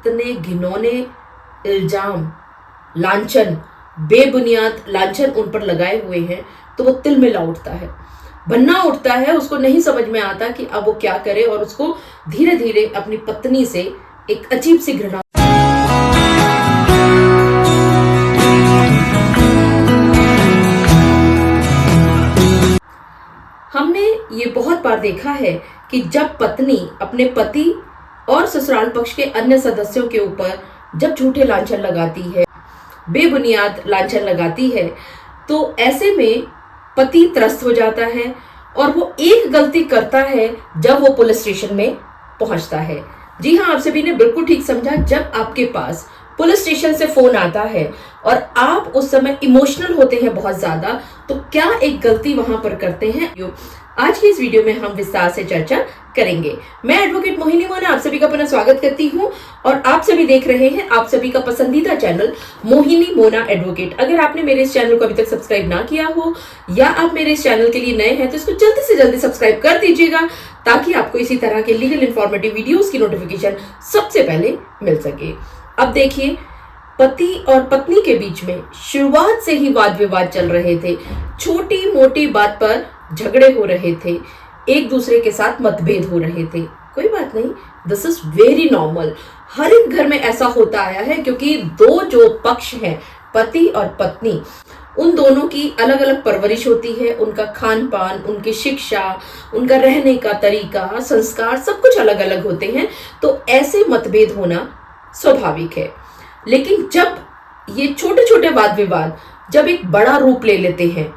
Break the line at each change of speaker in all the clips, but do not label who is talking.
इतने घिनौने इल्जाम, लांछन, बेबुनियाद लांछन उन पर लगाए हुए हैं, तो वो तिलमिला उठता है, भन्ना उठता है। उसको नहीं समझ में आता कि अब वो क्या करे, और उसको धीरे धीरे अपनी पत्नी से एक अजीब सी घृणा। हमने ये बहुत बार देखा है कि जब पत्नी अपने पति और ससुराल पक्ष के अन्य सदस्यों के ऊपर जब झूठे लांछन लगाती है, बेबुनियाद लांछन लगाती है, तो ऐसे में पति त्रस्त हो जाता है और वो एक गलती करता है जब वो पुलिस स्टेशन में पहुंचता है। जी हाँ, आप सभी ने बिल्कुल ठीक समझा। जब आपके पास पुलिस स्टेशन से फोन आता है और आप उस समय इमोशनल होते हैं बहुत ज्यादा, तो क्या एक गलती वहां पर करते हैं, आज की इस वीडियो में हम विस्तार से चर्चा करेंगे। मैं एडवोकेट मोहिनी मोना आप सभी का पुनः स्वागत करती हूं और आप सभी देख रहे हैं आप सभी का पसंदीदा चैनल मोहिनी मोना एडवोकेट। अगर आपने मेरे इस चैनल को अभी तक सब्सक्राइब ना किया हो या आप मेरे इस चैनल के लिए नए हैं, तो इसको जल्दी से जल्दी सब्सक्राइब कर दीजिएगा, ताकि आपको इसी तरह के लीगल इंफॉर्मेटिव वीडियोस की नोटिफिकेशन सबसे पहले मिल सके। अब देखिए, पति और पत्नी के बीच में शुरुआत से ही वाद विवाद चल रहे थे, छोटी मोटी बात पर झगड़े हो रहे थे, एक दूसरे के साथ मतभेद हो रहे थे। कोई बात नहीं, दिस इज वेरी नॉर्मल। हर एक घर में ऐसा होता आया है, क्योंकि दो जो पक्ष हैं, पति और पत्नी, उन दोनों की अलग अलग परवरिश होती है, उनका खान पान, उनकी शिक्षा, उनका रहने का तरीका, संस्कार, सब कुछ अलग अलग होते हैं। तो ऐसे मतभेद होना स्वाभाविक है। लेकिन जब ये छोटे छोटे वाद विवाद जब एक बड़ा रूप ले लेते हैं,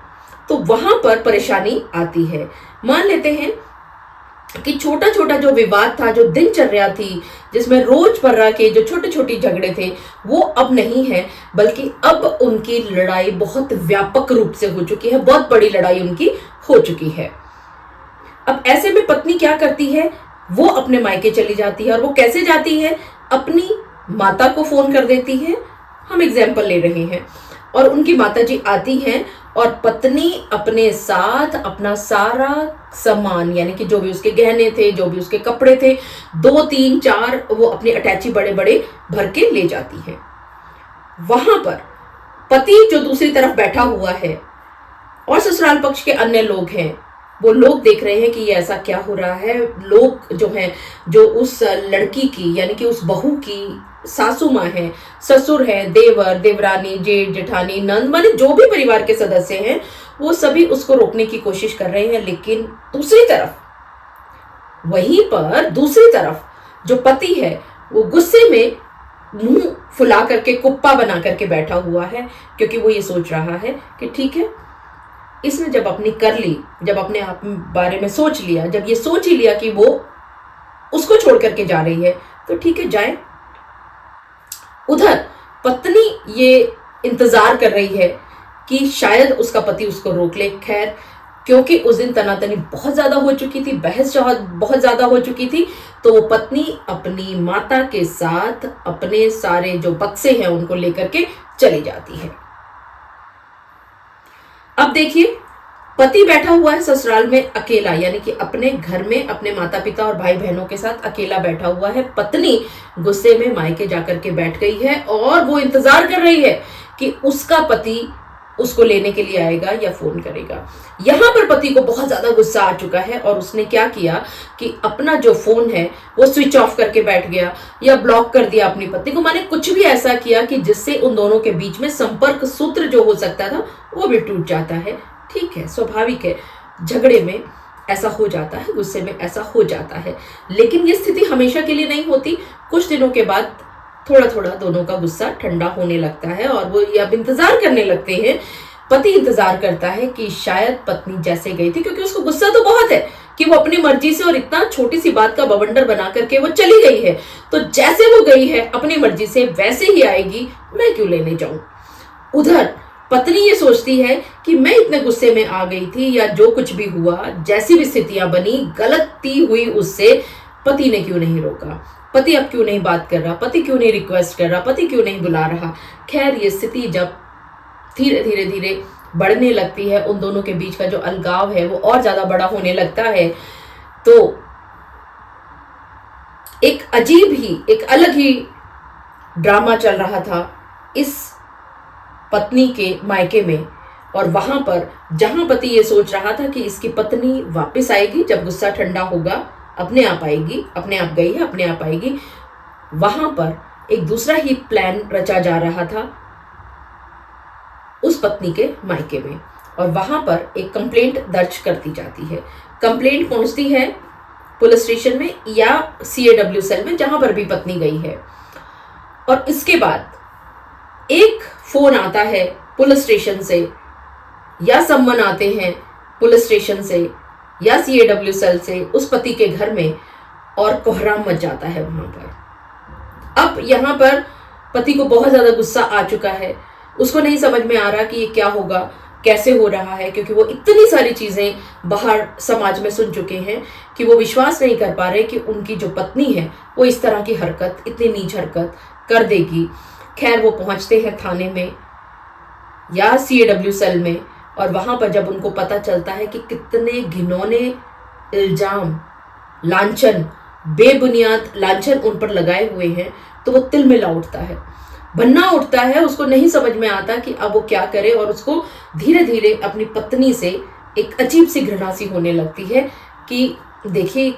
तो वहां पर परेशानी आती है। मान लेते हैं कि छोटा छोटा जो विवाद था, जो दिनचर्या थी, जिसमें रोजमर्रा के जो छोटे छोटे झगड़े थे, वो अब नहीं है, बल्कि अब उनकी लड़ाई बहुत व्यापक रूप से हो चुकी है, बहुत बड़ी लड़ाई उनकी हो चुकी है। अब ऐसे में पत्नी क्या करती है, वो अपने मायके चली जाती है। और वो कैसे जाती है, अपनी माता को फोन कर देती है, हम एग्जाम्पल ले रहे हैं, और उनकी माता जी आती हैं और पत्नी अपने साथ अपना सारा सामान, यानी कि जो भी उसके गहने थे, जो भी उसके कपड़े थे, 2 3 4 वो अपनी अटैची बड़े बड़े भर के ले जाती है। वहां पर पति जो दूसरी तरफ बैठा हुआ है और ससुराल पक्ष के अन्य लोग हैं, वो लोग देख रहे हैं कि ये ऐसा क्या हो रहा है। लोग जो हैं, जो उस लड़की की, यानी कि उस बहू की सासू माँ है, ससुर है, देवर, देवरानी, जेठ, जेठानी, नंद, माने जो भी परिवार के सदस्य हैं, वो सभी उसको रोकने की कोशिश कर रहे हैं। लेकिन दूसरी तरफ, वहीं पर दूसरी तरफ जो पति है, वो गुस्से में मुंह फुला करके, कुप्पा बना करके बैठा हुआ है, क्योंकि वो ये सोच रहा है कि ठीक है, इसने जब अपनी कर ली, जब अपने आप बारे में सोच लिया, जब ये सोच ही लिया कि वो उसको छोड़ करके जा रही है, तो ठीक है, जाए। उधर पत्नी ये इंतजार कर रही है कि शायद उसका पति उसको रोक ले। खैर, क्योंकि उस दिन तनातनी बहुत ज्यादा हो चुकी थी, बहस बहुत ज्यादा हो चुकी थी, तो वो पत्नी अपनी माता के साथ अपने सारे जो बक्से हैं उनको लेकर के चली जाती है। अब देखिए, पति बैठा हुआ है ससुराल में अकेला, यानी कि अपने घर में अपने माता पिता और भाई बहनों के साथ अकेला बैठा हुआ है। पत्नी गुस्से में मायके जाकर के बैठ गई है और वो इंतजार कर रही है कि उसका पति उसको लेने के लिए आएगा या फोन करेगा। यहां पर पति को बहुत ज्यादा गुस्सा आ चुका है और उसने क्या किया कि अपना जो फोन है वो स्विच ऑफ करके बैठ गया या ब्लॉक कर दिया अपनी पत्नी को। माने कुछ भी ऐसा किया कि जिससे उन दोनों के बीच में संपर्क सूत्र जो हो सकता था वो भी टूट जाता है। ठीक है, स्वाभाविक है, झगड़े में ऐसा हो जाता है, गुस्से में ऐसा हो जाता है। लेकिन ये स्थिति हमेशा के लिए नहीं होती। कुछ दिनों के बाद थोड़ा थोड़ा दोनों का गुस्सा ठंडा होने लगता है और वो अब इंतजार करने लगते हैं। पति इंतजार करता है कि शायद पत्नी जैसे गई थी, क्योंकि उसको गुस्सा तो बहुत है कि वो अपनी मर्जी से और इतना छोटी सी बात का बवंडर बना करके वो चली गई है, तो जैसे वो गई है अपनी मर्जी से वैसे ही आएगी, मैं क्यों लेने जाऊं। उधर पत्नी ये सोचती है कि मैं इतने गुस्से में आ गई थी, या जो कुछ भी हुआ, जैसी भी स्थितियां बनी, गलती हुई उससे, पति ने क्यों नहीं रोका, पति अब क्यों नहीं बात कर रहा, पति क्यों नहीं रिक्वेस्ट कर रहा, पति क्यों नहीं बुला रहा। खैर, ये स्थिति जब धीरे धीरे धीरे बढ़ने लगती है, उन दोनों के बीच का जो अलगाव है वो और ज्यादा बड़ा होने लगता है, तो एक अजीब ही, एक अलग ही ड्रामा चल रहा था इस पत्नी के मायके में, और वहां पर जहां पति ये सोच रहा था कि इसकी पत्नी वापस आएगी, जब गुस्सा ठंडा होगा अपने आप आएगी, अपने आप गई है अपने आप आएगी, वहां पर एक दूसरा ही प्लान रचा जा रहा था उस पत्नी के मायके में, और वहां पर एक कंप्लेंट दर्ज कर दी जाती है। कंप्लेंट पहुंचती है पुलिस स्टेशन में या CAW सेल में, जहां पर भी पत्नी गई है। और इसके बाद एक फोन आता है पुलिस स्टेशन से, या सम्मन आते हैं पुलिस स्टेशन से या CAW सेल से उस पति के घर में, और कोहराम मच जाता है वहां पर। अब यहां पर पति को बहुत ज्यादा गुस्सा आ चुका है, उसको नहीं समझ में आ रहा कि ये क्या होगा, कैसे हो रहा है, क्योंकि वो इतनी सारी चीजें बाहर समाज में सुन चुके हैं कि वो विश्वास नहीं कर पा रहे कि उनकी जो पत्नी है वो इस तरह की हरकत, इतनी नीच हरकत कर देगी। खैर वो पहुंचते हैं थाने में या CAW सेल में, और वहां पर जब उनको पता चलता है कि कितने घिनौने इल्जाम, लांछन, बेबुनियाद लांछन उन पर लगाए हुए हैं, तो वो तिलमिला उठता है, बन्ना उठता है। उसको नहीं समझ में आता कि अब वो क्या करे, और उसको धीरे धीरे अपनी पत्नी से एक अजीब सी घृणा सी होने लगती है कि देखिए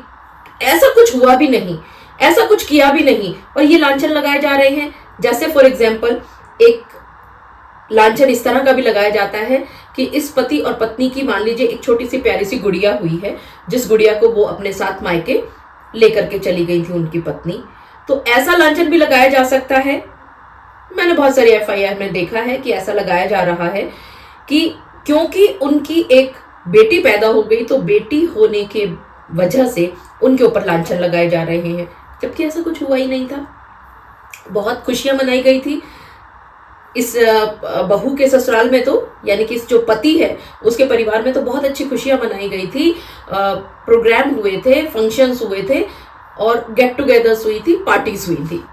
ऐसा कुछ हुआ भी नहीं, ऐसा कुछ किया भी नहीं, और ये लांछन लगाए जा रहे हैं। जैसे फॉर एग्जाम्पल एक लांछन इस तरह का भी लगाया जाता है कि इस पति और पत्नी की मान लीजिए एक छोटी सी प्यारी सी गुड़िया हुई है, जिस गुड़िया को वो अपने साथ मायके लेकर के चली गई थी उनकी पत्नी, तो ऐसा लांछन भी लगाया जा सकता है। मैंने बहुत सारी FIR में देखा है कि ऐसा लगाया जा रहा है कि क्योंकि उनकी एक बेटी पैदा हो गई, तो बेटी होने के वजह से उनके ऊपर लांछन लगाए जा रहे हैं, जबकि ऐसा कुछ हुआ ही नहीं था। बहुत खुशियां मनाई गई थी इस बहू के ससुराल में, तो यानी कि इस जो पति है उसके परिवार में तो बहुत अच्छी खुशियां मनाई गई थी। प्रोग्राम हुए थे, फंक्शंस हुए थे, और गेट टुगेदर्स हुई थी, पार्टीज हुई थी।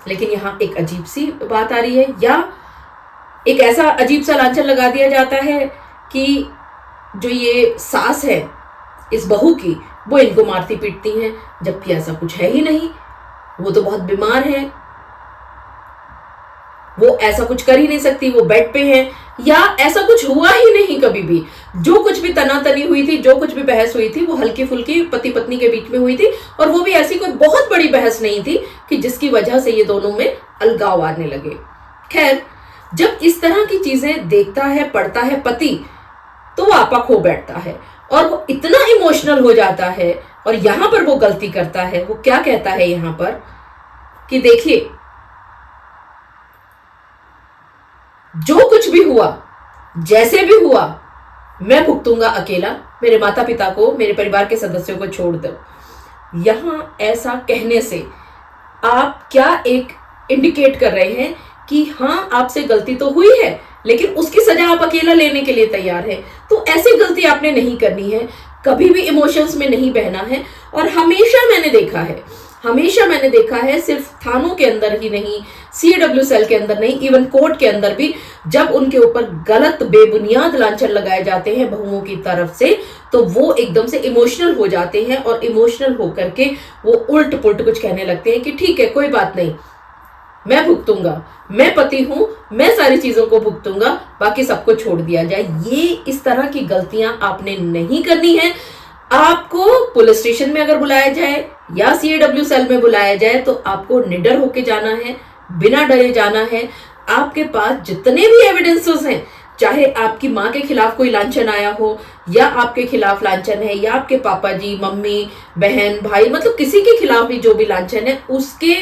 लेकिन यहाँ एक अजीब सी बात आ रही है, या एक ऐसा अजीब सा लांछन लगा दिया जाता है कि जो ये सास है इस बहू की, वो इनको मारती पीटती हैं, जबकि ऐसा कुछ है ही नहीं। वो तो बहुत बीमार है, वो ऐसा कुछ कर ही नहीं सकती, वो बेड पे है, या ऐसा कुछ हुआ ही नहीं कभी भी। जो कुछ भी तनातनी हुई थी, जो कुछ भी बहस हुई थी, वो हल्की फुल्की पति पत्नी के बीच में हुई थी, और वो भी ऐसी कोई बहुत बड़ी बहस नहीं थी कि जिसकी वजह से ये दोनों में अलगाव आने लगे। खैर, जब इस तरह की चीजें देखता है, पढ़ता है पति, तो वो आपा खो बैठता है, और वो इतना इमोशनल हो जाता है, और यहां पर वो गलती करता है। वो क्या कहता है यहां पर कि देखिए, जो कुछ भी हुआ, जैसे भी हुआ, मैं भुगतूंगा अकेला, मेरे माता पिता को, मेरे परिवार के सदस्यों को छोड़ दो। यहां ऐसा कहने से आप क्या एक इंडिकेट कर रहे हैं कि हां आपसे गलती तो हुई है, लेकिन उसकी सजा आप अकेला लेने के लिए तैयार हैं। तो ऐसी गलती आपने नहीं करनी है, कभी भी इमोशंस में नहीं बहना है। और हमेशा मैंने देखा है सिर्फ थानों के अंदर ही नहीं, CAW सेल के अंदर नहीं, इवन कोर्ट के अंदर भी, जब उनके ऊपर गलत बेबुनियाद लांछन लगाए जाते हैं बहुओं की तरफ से, तो वो एकदम से इमोशनल हो जाते हैं, और इमोशनल होकर के वो उल्ट पुल्ट कुछ कहने लगते हैं कि ठीक है, कोई बात नहीं, मैं भुगतूंगा, मैं पति हूं, मैं सारी चीजों को भुगतूंगा, बाकी सबको छोड़ दिया जाए। ये इस तरह की गलतियां आपने नहीं करनी है। आपको पुलिस स्टेशन में अगर बुलाया जाए या CAW सेल में बुलाया जाए, तो आपको निडर होके जाना है, बिना डरे जाना है। आपके पास जितने भी एविडेंसेस हैं, चाहे आपकी माँ के खिलाफ कोई लांछन आया हो, या आपके खिलाफ लांछन है, या आपके पापा जी, मम्मी, बहन, भाई, मतलब किसी के खिलाफ भी जो भी लांछन है, उसके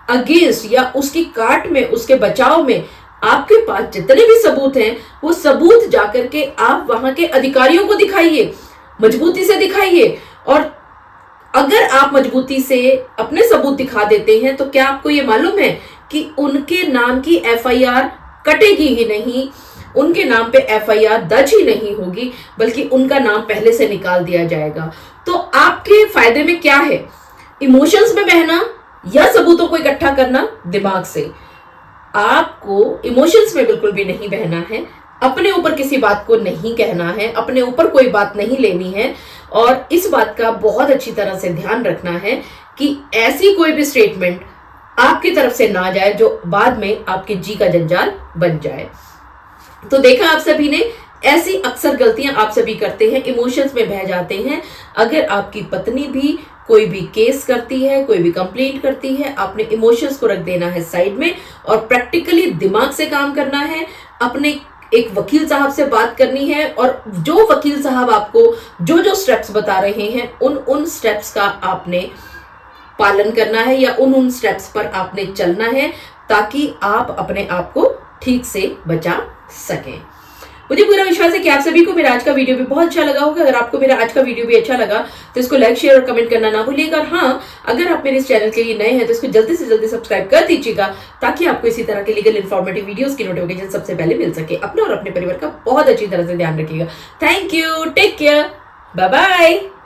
अगेंस्ट या उसकी काट में, उसके बचाव में आपके पास जितने भी सबूत हैं, वो सबूत जाकर के आप वहां के अधिकारियों को दिखाइए, मजबूती से दिखाइए। और अगर आप मजबूती से अपने सबूत दिखा देते हैं, तो क्या आपको ये मालूम है कि उनके नाम की FIR कटेगी ही नहीं, उनके नाम पे FIR दर्ज ही नहीं होगी, बल्कि उनका नाम पहले से निकाल दिया जाएगा। तो आपके फायदे में क्या है, इमोशंस में बहना या सबूतों को इकट्ठा करना दिमाग से? आपको इमोशंस में बिल्कुल भी नहीं बहना है, अपने ऊपर किसी बात को नहीं कहना है, अपने ऊपर कोई बात नहीं लेनी है। और इस बात का बहुत अच्छी तरह से ध्यान रखना है कि ऐसी कोई भी स्टेटमेंट आपकी तरफ से ना जाए, जो बाद में आपके जी का जंजाल बन जाए। तो देखा आप सभी ने, ऐसी अक्सर गलतियां आप सभी करते हैं, इमोशंस में बह जाते हैं। अगर आपकी पत्नी भी कोई भी केस करती है, कोई भी कंप्लेंट करती है, आपने इमोशंस को रख देना है साइड में और प्रैक्टिकली दिमाग से काम करना है। अपने एक वकील साहब से बात करनी है और जो वकील साहब आपको जो जो स्टेप्स बता रहे हैं उन स्टेप्स का आपने पालन करना है या उन स्टेप्स पर आपने चलना है, ताकि आप अपने आप को ठीक से बचा सकें। मुझे पूरा विश्वास है कि आप सभी को मेरा आज का वीडियो भी बहुत अच्छा लगा होगा। अगर आपको मेरा आज का वीडियो भी अच्छा लगा तो इसको लाइक, शेयर और कमेंट करना ना भूलिएगा। और हाँ, अगर आप मेरे इस चैनल के लिए नए हैं तो इसको जल्दी से जल्दी सब्सक्राइब कर दीजिएगा, ताकि आपको इसी तरह के लीगल इन्फॉर्मेटिव वीडियोस की नोटिफिकेशन सबसे पहले मिल सके। अपने और अपने परिवार का बहुत अच्छी तरह से ध्यान रखिएगा। Thank you, take care, bye bye.